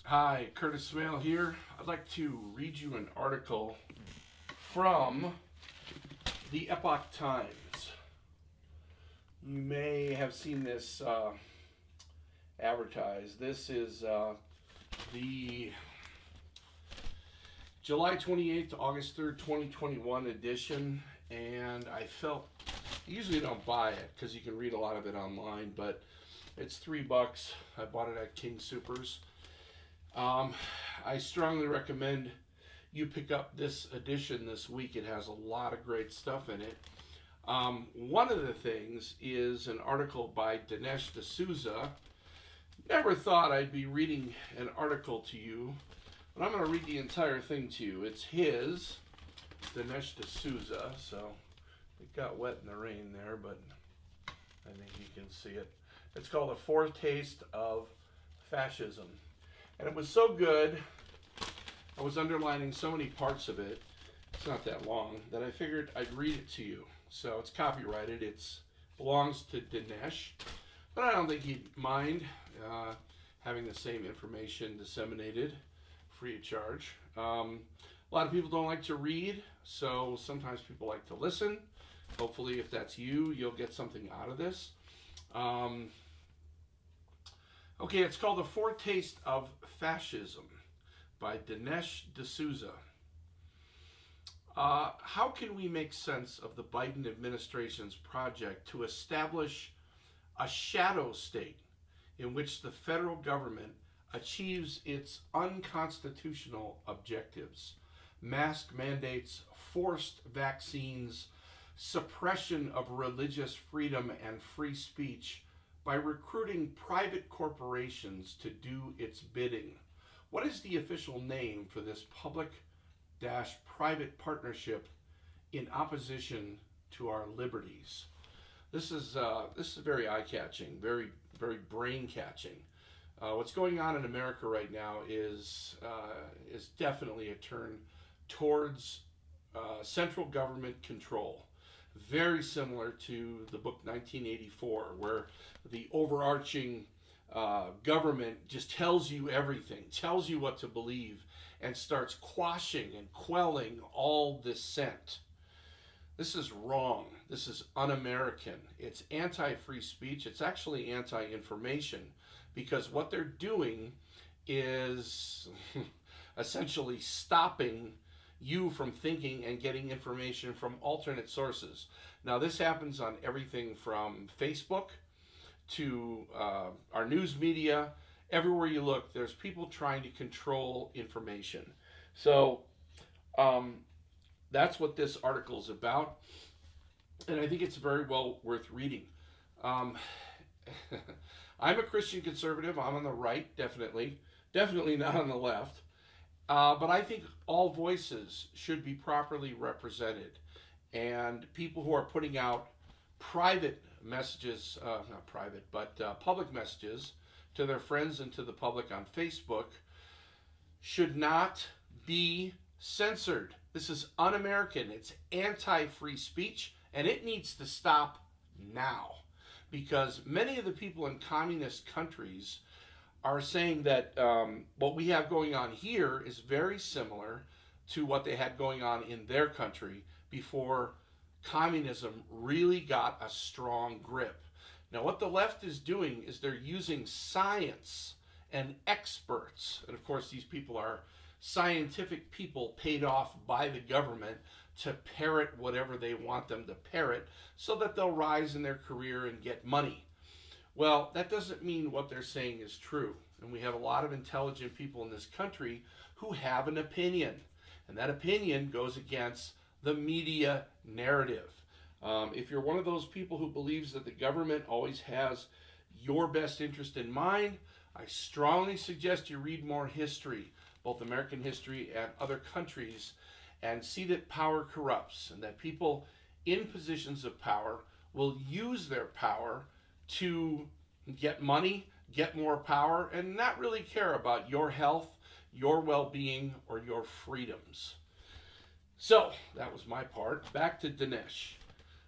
Hi, Curtis Smale here. I'd like to read you an article from the Epoch Times. You may have seen this advertised. This is the July 28th to August 3rd, 2021 edition, and I usually don't buy it because you can read a lot of it online, but it's $3. I bought it at King Supers. I strongly recommend you pick up this edition this week. It has a lot of great stuff in it. One of the things is an article by Dinesh D'Souza. Never thought I'd be reading an article to you, but I'm going to read the entire thing to you. It's his, Dinesh D'Souza, so it got wet in the rain there, but I think you can see it. It's called A Foretaste of Fascism. And it was so good, I was underlining so many parts of it, it's not that long, that I figured I'd read it to you. So it's copyrighted, it belongs to Dinesh, but I don't think he'd mind having the same information disseminated free of charge. A lot of people don't like to read, so sometimes people like to listen. Hopefully, if that's you, you'll get something out of this. Okay, it's called A Foretaste of Fascism by Dinesh D'Souza. How can we make sense of the Biden administration's project to establish a shadow state in which the federal government achieves its unconstitutional objectives? Mask mandates, forced vaccines, suppression of religious freedom and free speech by recruiting private corporations to do its bidding. What is the official name for this public-private partnership in opposition to our liberties? This is very eye-catching, very brain-catching. What's going on in America right now is definitely a turn towards central government control. Very similar to the book 1984, where the overarching government just tells you everything, tells you what to believe, and starts quashing and quelling all dissent. This is wrong. This is un-American. It's anti-free speech. It's actually anti-information, because what they're doing is essentially stopping you from thinking and getting information from alternate sources. Now, this happens on everything from Facebook to our news media. Everywhere you look, there's people trying to control information. So that's what this article is about, and I think it's very well worth reading. I'm a Christian conservative. I'm on the right, definitely not on the left. But I think all voices should be properly represented. And people who are putting out private messages, not private, but public messages to their friends and to the public on Facebook should not be censored. This is un-American. It's anti-free speech, and it needs to stop now. Because many of the people in communist countries are saying that what we have going on here is very similar to what they had going on in their country before communism really got a strong grip. Now, what the left is doing is they're using science and experts, and of course, these people are scientific people paid off by the government to parrot whatever they want them to parrot so that they'll rise in their career and get money. Well, that doesn't mean what they're saying is true. And we have a lot of intelligent people in this country who have an opinion. And that opinion goes against the media narrative. If you're one of those people who believes that the government always has your best interest in mind, I strongly suggest you read more history, both American history and other countries, and see that power corrupts and that people in positions of power will use their power to get money, get more power, and not really care about your health, your well-being, or your freedoms. So, that was my part. Back to Dinesh.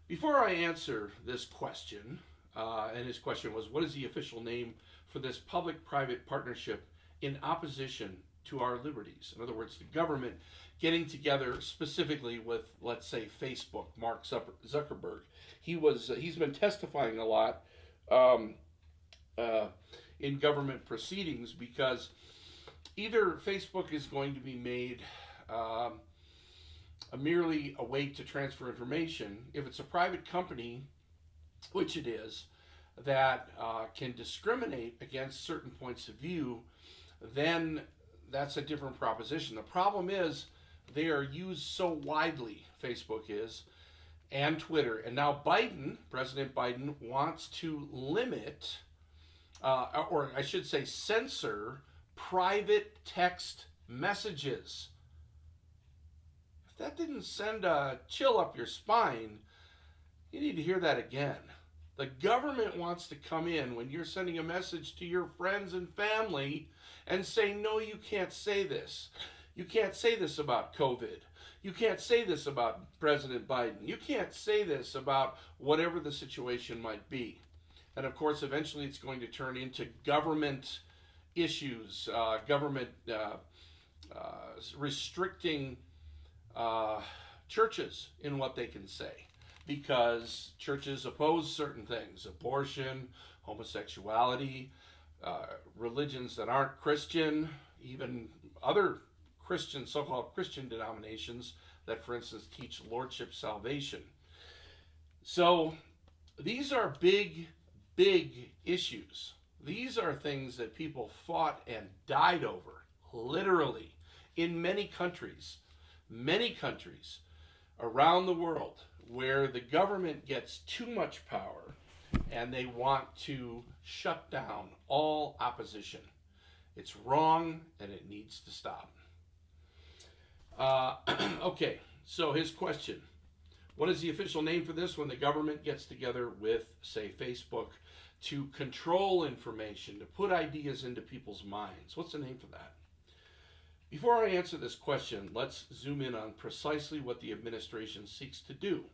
Before I answer this question, and his question was, what is the official name for this public-private partnership in opposition to our liberties. In other words, the government getting together specifically with, let's say, Facebook, Mark Zuckerberg. He's been testifying a lot um, uh, in government proceedings because either Facebook is going to be made um, merely a way to transfer information. If it's a private company, which it is, that can discriminate against certain points of view, then that's a different proposition. The problem is they are used so widely, Facebook is, and Twitter. And now President Biden, wants to limit, or I should say censor, private text messages. If that didn't send a chill up your spine, you need to hear that again. The government wants to come in when you're sending a message to your friends and family and say, no, you can't say this. You can't say this about COVID. You can't say this about President Biden. You can't say this about whatever the situation might be. And of course, eventually it's going to turn into government issues, government restricting churches in what they can say, because churches oppose certain things: abortion, homosexuality, religions that aren't Christian, even other Christian, so-called Christian denominations that, for instance, teach lordship salvation. So these are big, big issues. These are things that people fought and died over, literally, in many countries around the world, where the government gets too much power and they want to shut down all opposition. It's wrong and it needs to stop. Okay, so his question: what is the official name for this when the government gets together with, say, Facebook to control information, to put ideas into people's minds? What's the name for that? Before I answer this question, let's zoom in on precisely what the administration seeks to do,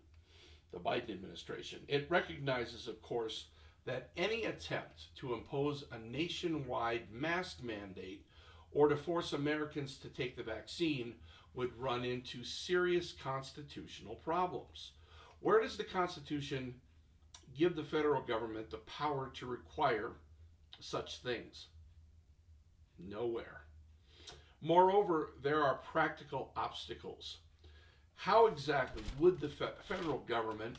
the Biden administration. It recognizes, of course, that any attempt to impose a nationwide mask mandate or to force Americans to take the vaccine would run into serious constitutional problems. Where does the Constitution give the federal government the power to require such things? Nowhere. Moreover, there are practical obstacles. How exactly would the federal government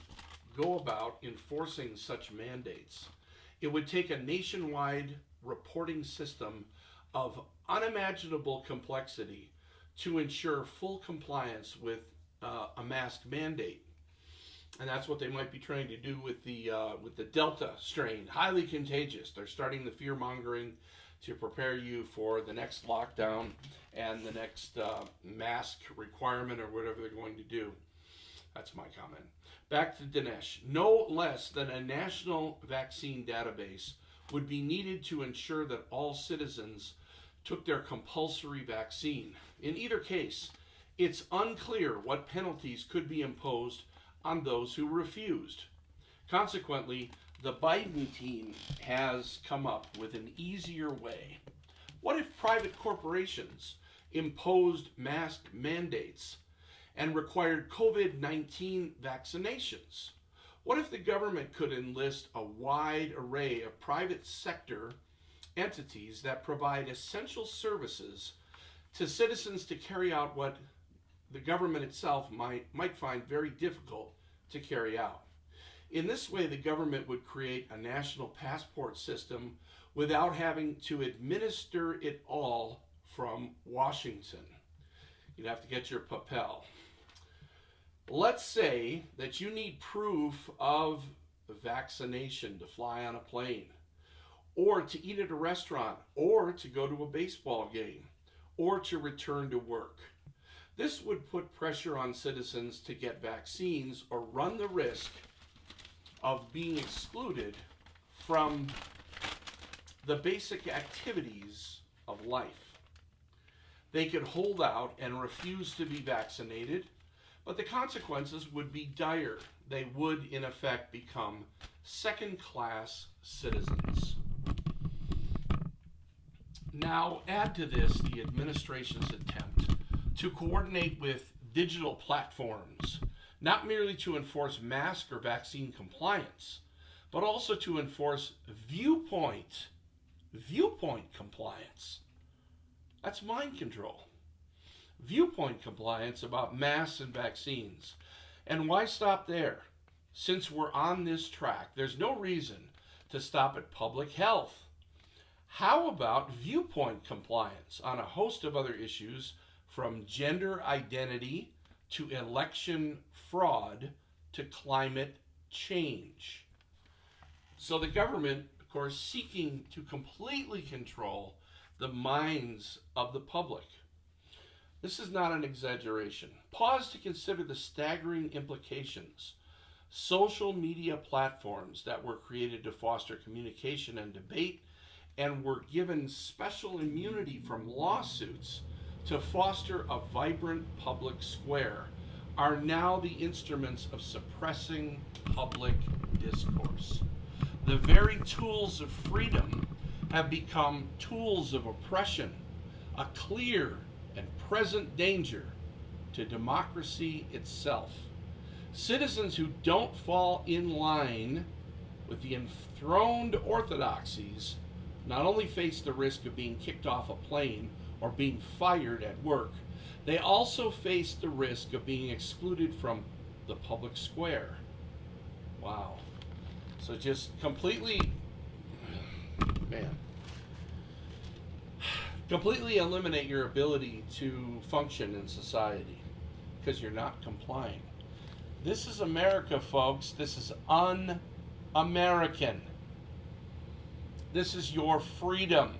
go about enforcing such mandates? It would take a nationwide reporting system of unimaginable complexity to ensure full compliance with a mask mandate. And that's what they might be trying to do with the Delta strain, highly contagious. They're starting the fear mongering to prepare you for the next lockdown and the next mask requirement or whatever they're going to do. That's my comment. Back to Dinesh. No less than a national vaccine database would be needed to ensure that all citizens took their compulsory vaccine. In either case, it's unclear what penalties could be imposed on those who refused. Consequently, the Biden team has come up with an easier way. What if private corporations imposed mask mandates and required COVID-19 vaccinations? What if the government could enlist a wide array of private sector entities that provide essential services to citizens to carry out what the government itself might find very difficult to carry out? In this way, the government would create a national passport system without having to administer it all from Washington. You'd have to get your papel. Let's say that you need proof of vaccination to fly on a plane, or to eat at a restaurant, or to go to a baseball game, or to return to work. This would put pressure on citizens to get vaccines or run the risk of being excluded from the basic activities of life. They could hold out and refuse to be vaccinated, but the consequences would be dire. They would, in effect, become second-class citizens. Now, add to this the administration's attempt to coordinate with digital platforms, not merely to enforce mask or vaccine compliance, but also to enforce viewpoint compliance. That's mind control. Viewpoint compliance about masks and vaccines. And why stop there? Since we're on this track, there's no reason to stop at public health. How about viewpoint compliance on a host of other issues, from gender identity to election fraud to climate change? So the government, of course, seeking to completely control the minds of the public. This is not an exaggeration. Pause to consider the staggering implications. Social media platforms that were created to foster communication and debate and were given special immunity from lawsuits to foster a vibrant public square are now the instruments of suppressing public discourse. The very tools of freedom have become tools of oppression, a clear and present danger to democracy itself. Citizens who don't fall in line with the enthroned orthodoxies not only face the risk of being kicked off a plane or being fired at work, they also face the risk of being excluded from the public square. Wow. So just completely eliminate your ability to function in society because you're not complying. This is America, folks. This is un-American. This is your freedom.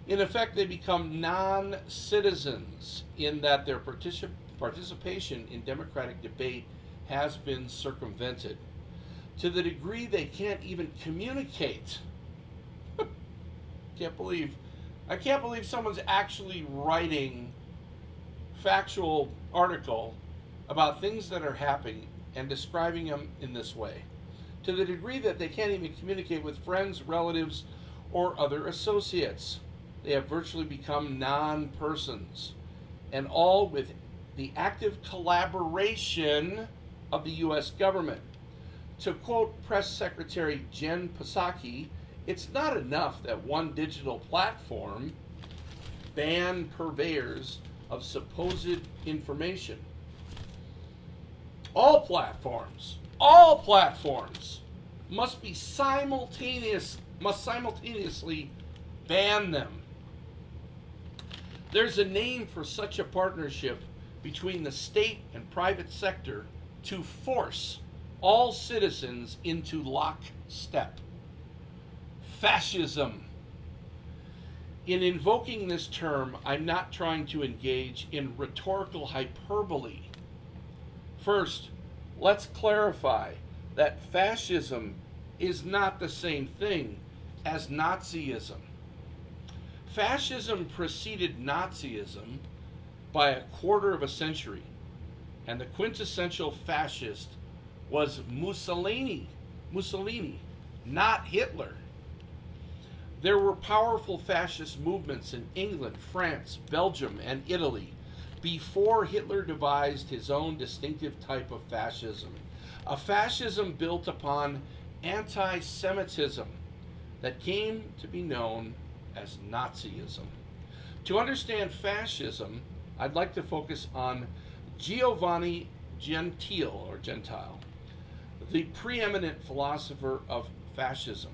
In effect, they become non-citizens in that their participation in democratic debate has been circumvented to the degree they can't even communicate. I can't believe someone's actually writing factual article about things that are happening and describing them in this way, to the degree that they can't even communicate with friends, relatives, or other associates. They have virtually become non-persons, and all with the active collaboration of the U.S. government. To quote Press Secretary Jen Psaki, it's not enough that one digital platform ban purveyors of supposed information. All platforms must simultaneously ban them. There's a name for such a partnership between the state and private sector to force all citizens into lockstep. Fascism. In invoking this term, I'm not trying to engage in rhetorical hyperbole. First, let's clarify that fascism is not the same thing as Nazism. Fascism preceded Nazism by a quarter of a century, and the quintessential fascist was Mussolini, not Hitler. There were powerful fascist movements in England, France, Belgium, and Italy before Hitler devised his own distinctive type of fascism, a fascism built upon anti-Semitism that came to be known as Nazism. To understand fascism, I'd like to focus on Giovanni Gentile, the preeminent philosopher of fascism,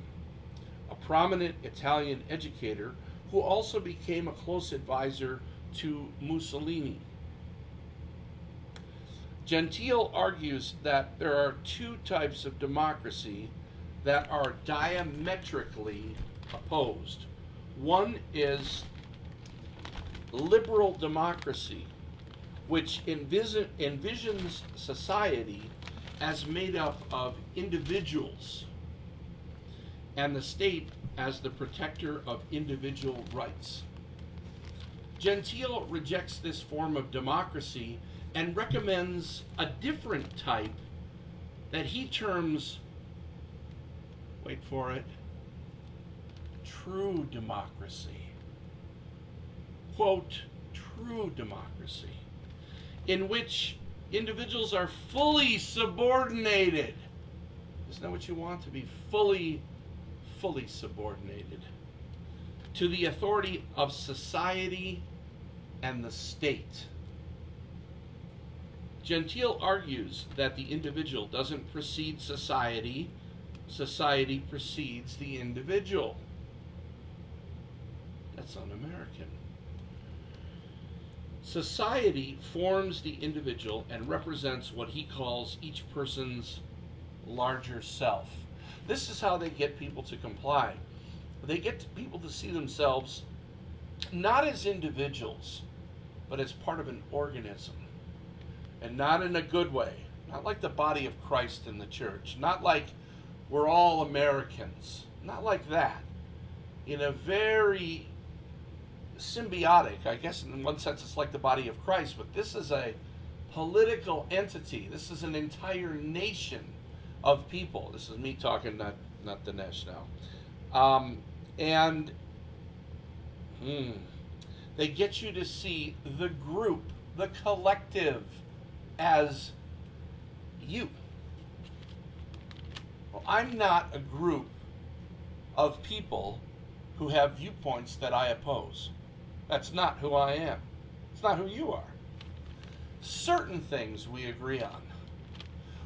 a prominent Italian educator who also became a close advisor to Mussolini. Gentile argues that there are two types of democracy that are diametrically opposed. One is liberal democracy, which envisions society as made up of individuals and the state as the protector of individual rights. Gentile rejects this form of democracy and recommends a different type that he terms, wait for it, true democracy. Quote, true democracy, in which individuals are fully subordinated. Isn't that what you want? To be fully subordinated to the authority of society and the state. Gentile argues that the individual doesn't precede society, society precedes the individual. That's un-American. Society forms the individual and represents what he calls each person's larger self. This is how they get people to comply. They get people to see themselves not as individuals, but as part of an organism. And not in a good way. Not like the body of Christ in the church. Not like we're all Americans. Not like that. In a very symbiotic, I guess in one sense it's like the body of Christ, but this is a political entity. This is an entire nation of people. This is me talking, not Dinesh now. They get you to see the group, the collective, as you. Well, I'm not a group of people who have viewpoints that I oppose. That's not who I am. It's not who you are. Certain things we agree on.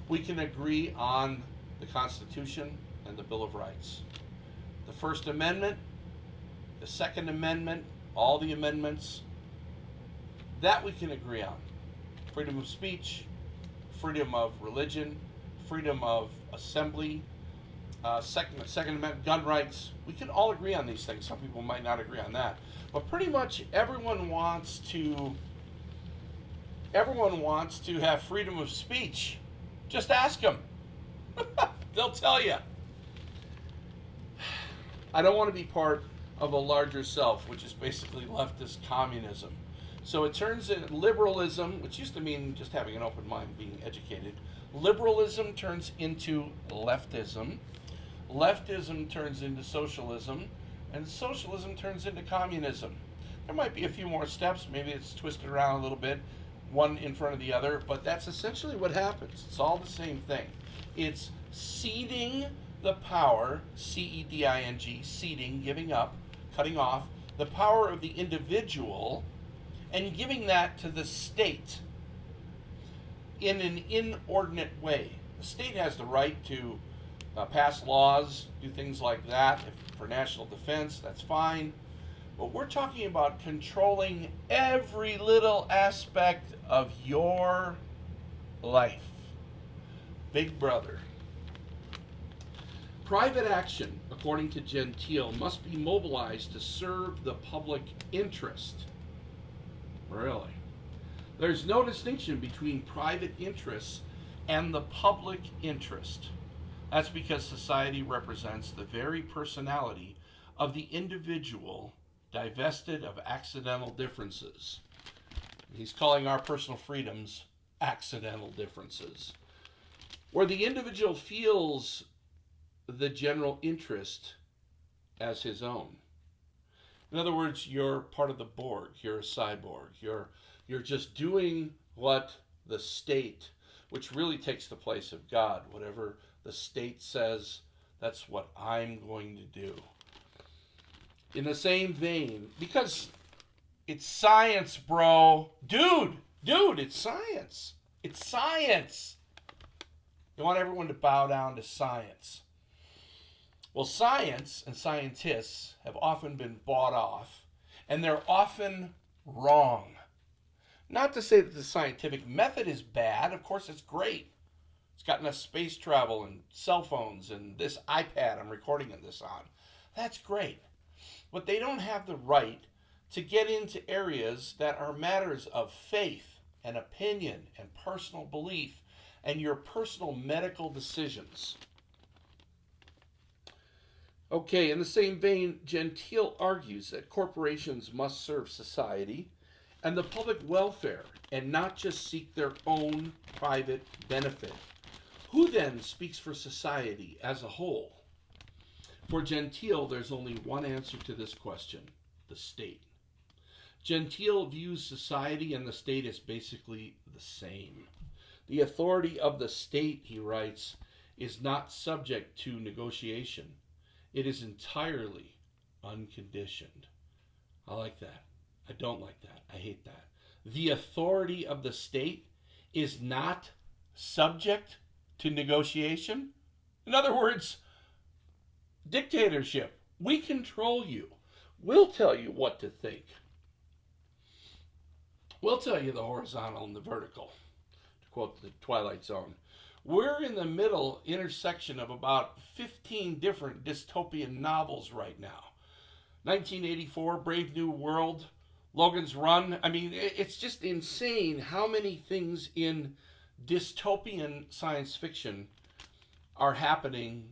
We can agree on the Constitution and the Bill of Rights. The First Amendment, the Second Amendment, all the amendments, that we can agree on. Freedom of speech, freedom of religion, freedom of assembly, Second Amendment, gun rights. We can all agree on these things. Some people might not agree on that. But pretty much everyone wants to have freedom of speech. Just ask them. They'll tell you. I don't want to be part of a larger self, which is basically leftist communism. So it turns in liberalism, which used to mean just having an open mind, being educated. Liberalism turns into leftism. Leftism turns into socialism. And socialism turns into communism. There might be a few more steps. Maybe it's twisted around a little bit, one in front of the other. But that's essentially what happens. It's all the same thing. It's ceding the power, C-E-D-I-N-G, ceding, giving up, cutting off, the power of the individual and giving that to the state in an inordinate way. The state has the right to pass laws, do things like that. If for national defense, that's fine. But we're talking about controlling every little aspect of your life. Big brother. Private action, according to Gentile, must be mobilized to serve the public interest. Really? There's no distinction between private interests and the public interest. That's because society represents the very personality of the individual divested of accidental differences. He's calling our personal freedoms accidental differences, where the individual feels the general interest as his own. In other words, you're part of the Borg. You're a cyborg. You're just doing what the state, which really takes the place of God, whatever the state says, that's what I'm going to do. In the same vein, because it's science, bro. Dude, it's science. It's science. You want everyone to bow down to science. Well, science and scientists have often been bought off, and they're often wrong. Not to say that the scientific method is bad. Of course, it's great. It's gotten us space travel and cell phones and this iPad I'm recording this on. That's great. But they don't have the right to get into areas that are matters of faith and opinion and personal belief and your personal medical decisions. Okay, in the same vein, Gentile argues that corporations must serve society and the public welfare and not just seek their own private benefit. Who then speaks for society as a whole? For Gentile, there's only one answer to this question: the state. Gentile views society and the state as basically the same. The authority of the state, he writes, is not subject to negotiation. It is entirely unconditioned. I like that. I don't like that. I hate that. The authority of the state is not subject to negotiation. In other words, dictatorship. We control you. We'll tell you what to think. We'll tell you the horizontal and the vertical, to quote the Twilight Zone. We're in the middle intersection of about 15 different dystopian novels right now. 1984, Brave New World, Logan's Run. I mean, it's just insane how many things in dystopian science fiction are happening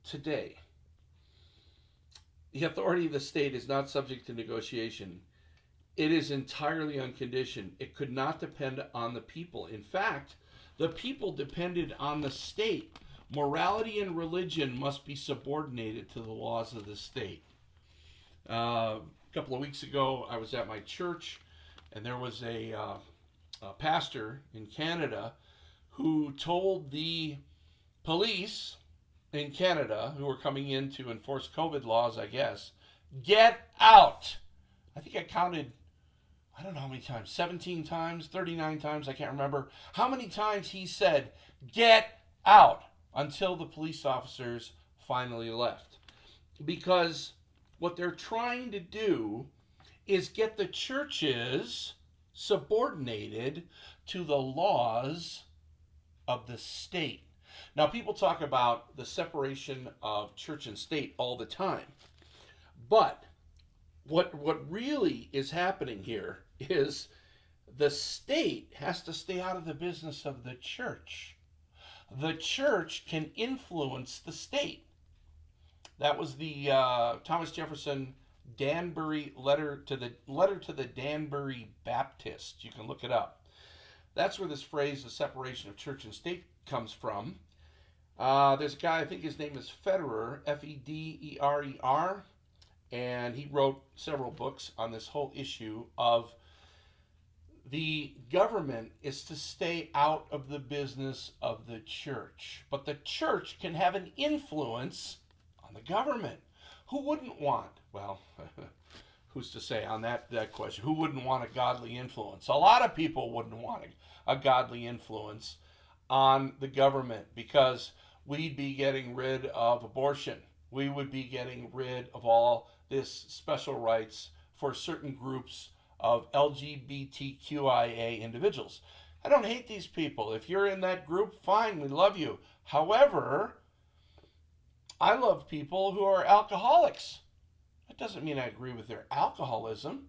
today. The authority of the state is not subject to negotiation. It is entirely unconditioned. It could not depend on the people. In fact, the people depended on the state. Morality and religion must be subordinated to the laws of the state. A couple of weeks ago, I was at my church, and there was a pastor in Canada who told the police in Canada, who were coming in to enforce COVID laws, I guess, get out. I think I counted, I don't know how many times, 17 times, 39 times, I can't remember how many times he said, get out, until the police officers finally left. Because what they're trying to do is get the churches subordinated to the laws of the state. Now, people talk about the separation of church and state all the time. But what really is happening here is the state has to stay out of the business of the church. The church can influence the state. That was the Thomas Jefferson Danbury letter to the Danbury Baptist. You can look it up. That's where this phrase, the separation of church and state, comes from. There's a guy, I think his name is Federer, Federer, and he wrote several books on this whole issue of the government is to stay out of the business of the church. But the church can have an influence on the government. Who wouldn't want, well, who's to say on that question, who wouldn't want a godly influence? A lot of people wouldn't want a godly influence on the government because we'd be getting rid of abortion. We would be getting rid of all this special rights for certain groups of LGBTQIA individuals. I don't hate these people. If you're in that group, fine, we love you. However, I love people who are alcoholics. That doesn't mean I agree with their alcoholism.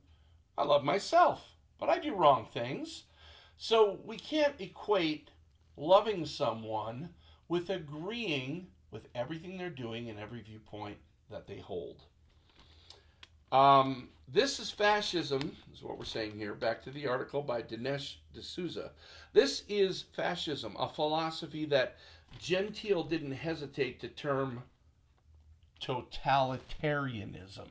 I love myself, but I do wrong things. So we can't equate loving someone with agreeing with everything they're doing and every viewpoint that they hold. This is fascism, is what we're saying here. Back to the article by Dinesh D'Souza. This is fascism, a philosophy that Gentile didn't hesitate to term totalitarianism.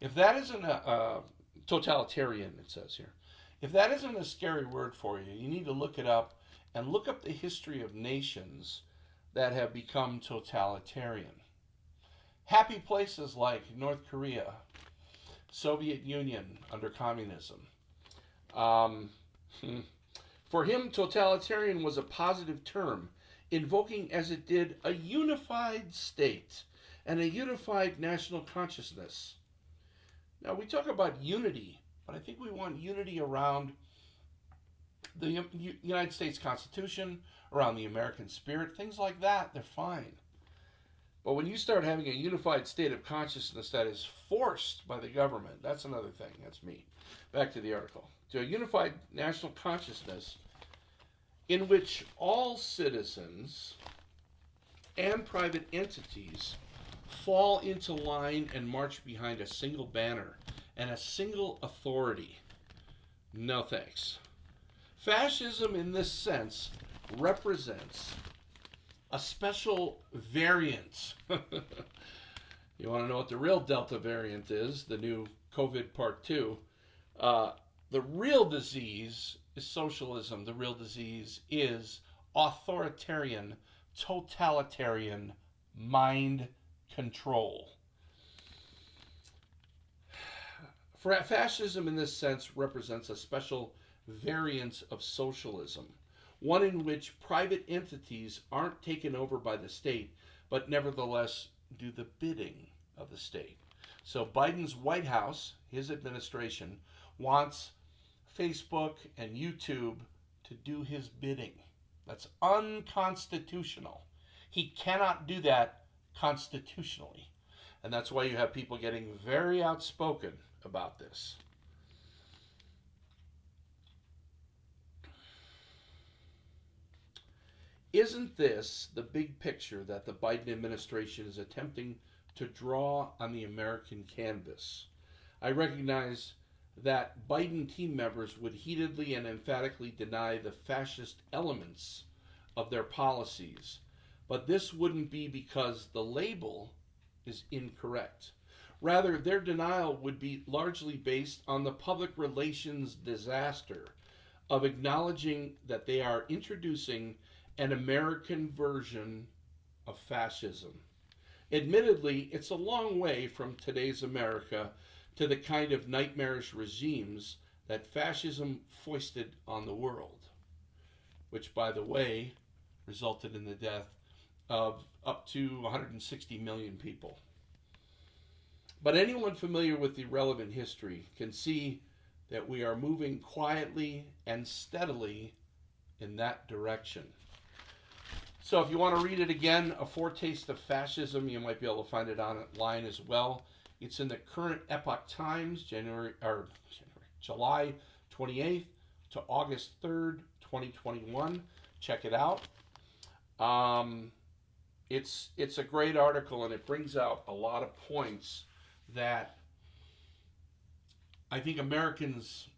If that isn't a totalitarian, it says here. If that isn't a scary word for you, you need to look it up and look up the history of nations that have become totalitarian. Happy places like North Korea, Soviet Union under communism. For him, totalitarian was a positive term, invoking as it did a unified state and a unified national consciousness. Now, we talk about unity, but I think we want unity around the United States Constitution, around the American spirit, things like that, they're fine. But when you start having a unified state of consciousness that is forced by the government, that's another thing. That's me. Back to the article. To a unified national consciousness in which all citizens and private entities fall into line and march behind a single banner and a single authority. No thanks. Fascism in this sense represents a special variant. You want to know what the real Delta variant is, the new COVID Part 2. The real disease is socialism. The real disease is authoritarian, totalitarian mind control. Fascism, in this sense, represents a special variant of socialism, one in which private entities aren't taken over by the state, but nevertheless do the bidding of the state. So Biden's White House, his administration, wants Facebook and YouTube to do his bidding. That's unconstitutional. He cannot do that constitutionally. And that's why you have people getting very outspoken about this. Isn't this the big picture that the Biden administration is attempting to draw on the American canvas? I recognize that Biden team members would heatedly and emphatically deny the fascist elements of their policies, but this wouldn't be because the label is incorrect. Rather, their denial would be largely based on the public relations disaster of acknowledging that they are introducing an American version of fascism. Admittedly, it's a long way from today's America to the kind of nightmarish regimes that fascism foisted on the world, which, by the way, resulted in the death of up to 160 million people. But anyone familiar with the relevant history can see that we are moving quietly and steadily in that direction. So if you want to read it again, A Foretaste of Fascism, you might be able to find it online as well. It's in the current Epoch Times, July 28th to August 3rd, 2021. Check it out. It's a great article, and it brings out a lot of points that I think Americans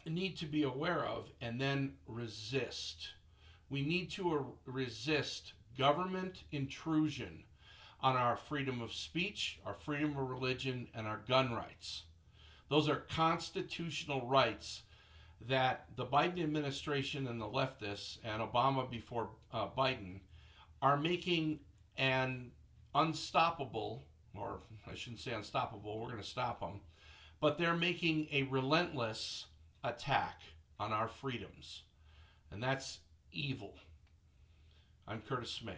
need to be aware of and then resist. We need to resist government intrusion on our freedom of speech, our freedom of religion, and our gun rights. Those are constitutional rights that the Biden administration and the leftists, and Obama before Biden, are making an unstoppable, or I shouldn't say unstoppable, we're going to stop them, but they're making a relentless attack on our freedoms. And that's evil. I'm Curtis Smale.